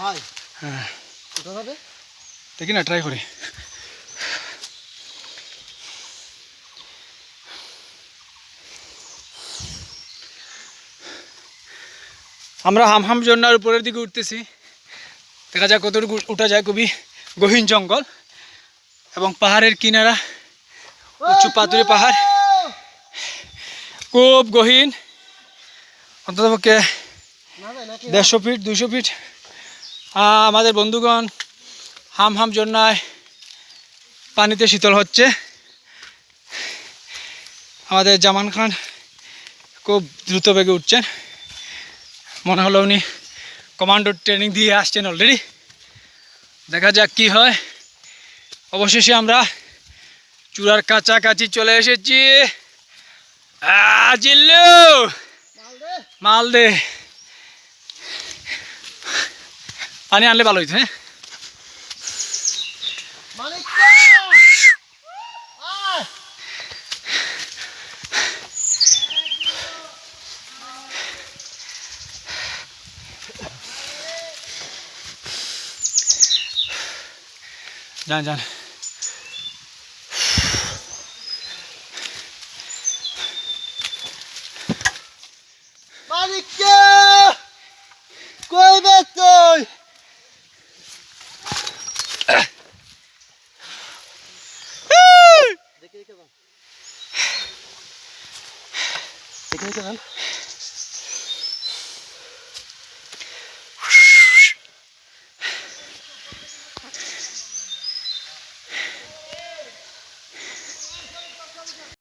হ্যাঁ দেখি না, ট্রাই করি। আমরা হামহাম ঝর্ণার উপরের দিকে উঠতেছি, দেখা যাক কতটুকু উঠা যায়। খুবই গহীন জঙ্গল এবং পাহাড়ের কিনারা, উঁচু পাথুরে পাহাড়, খুব গহীন, অন্ততপক্ষে 150 ফিট 200 ফিট। আমাদের বন্ধুগণ হামহাম ঝর্ণায় পানিতে শীতল হচ্ছে। আমাদের জামান খান খুব দ্রুত বেগে উঠছেন, মনে হলো উনি কমান্ডো ট্রেনিং দিয়ে আসছেন অলরেডি। দেখা যাক কি হয়। অবশেষে আমরা চূড়ার কাছাকাছি চলে এসেছি। জিল্লু মাল দে, পানি আনলে ভালো হইতো। হ্যাঁ, যান যান।